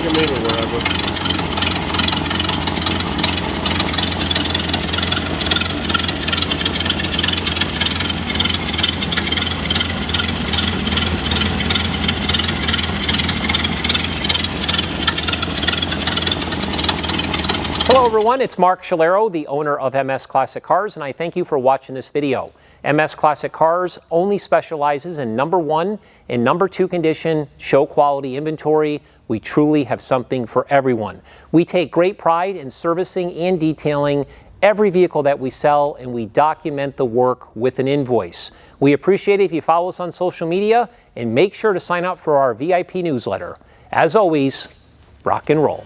Main or wherever. Hello everyone, it's Mark Scholero, the owner of MS Classic Cars, and I thank you for watching this video. MS Classic Cars only specializes in #1 and #2 condition, show quality inventory. We truly have something for everyone. We take great pride in servicing and detailing every vehicle that we sell, and we document the work with an invoice. We appreciate it if you follow us on social media, and make sure to sign up for our VIP newsletter. As always, rock and roll.